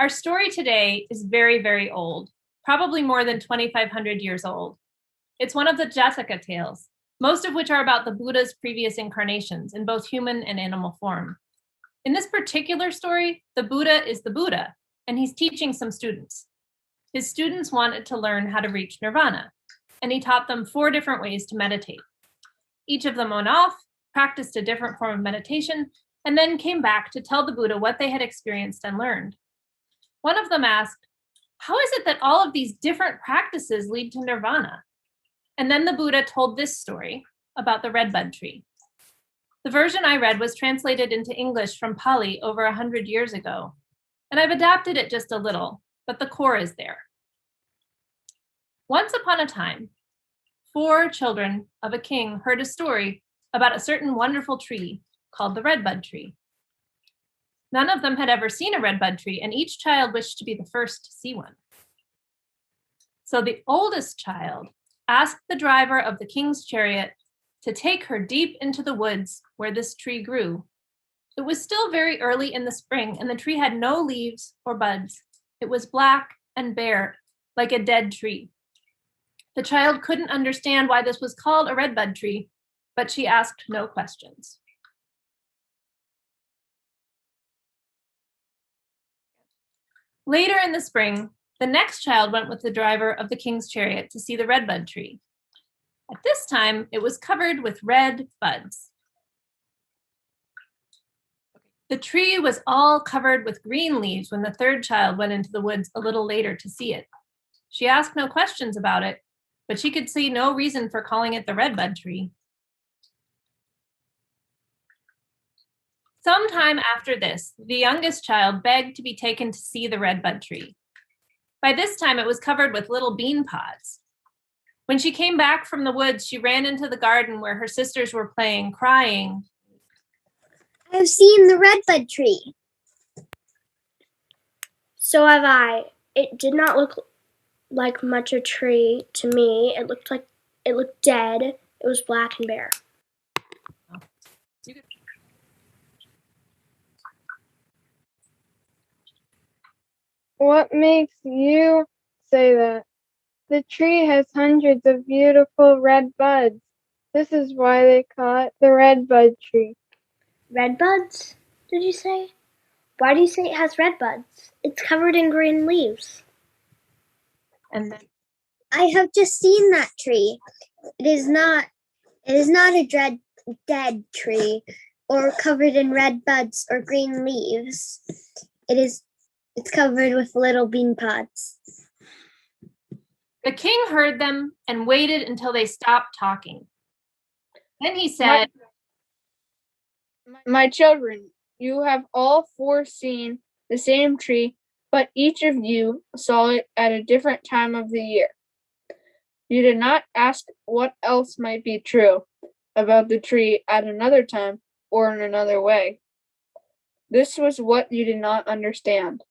Our story today is very, very old, probably more than 2,500 years old. It's one of the Jataka tales, most of which are about the Buddha's previous incarnations in both human and animal form. In this particular story, the Buddha is the Buddha, and he's teaching some students. His students wanted to learn how to reach nirvana, and he taught them 4 different ways to meditate. Each of them went off, practiced a different form of meditation, and then came back to tell the Buddha what they had experienced and learned. One of them asked, "How is it that all of these different practices lead to nirvana?" And then the Buddha told this story about the redbud tree. The version I read was translated into English from Pali over 100 years ago, and I've adapted it just a little, but the core is there. Once upon a time, 4 children of a king heard a story about a certain wonderful tree called the redbud tree. None of them had ever seen a redbud tree, and each child wished to be the first to see one. So the oldest child asked the driver of the king's chariot to take her deep into the woods where this tree grew. It was still very early in the spring, and the tree had no leaves or buds. It was black and bare, like a dead tree. The child couldn't understand why this was called a redbud tree, but she asked no questions. Later in the spring, the next child went with the driver of the king's chariot to see the redbud tree. At this time, it was covered with red buds. The tree was all covered with green leaves when the third child went into the woods a little later to see it. She asked no questions about it, but she could see no reason for calling it the redbud tree. Sometime after this, the youngest child begged to be taken to see the redbud tree. By this time, it was covered with little bean pods. When she came back from the woods, she ran into the garden where her sisters were playing, crying, "I've seen the redbud tree." "So have I. It did not look like much a tree to me. It looked dead. It was black and bare." What makes you say that? The tree has hundreds of beautiful red buds. This is why they call it the redbud tree. Red buds, did you say? Why do you say it has red buds? It's covered in green leaves. and then I have just seen that tree. It is not a dead tree or covered in red buds or green leaves. It's covered with little bean pods. the king heard them and waited until they stopped talking. Then he said, My children, you have all 4 seen the same tree, but each of you saw it at a different time of the year. You did not ask what else might be true about the tree at another time or in another way. This was what you did not understand.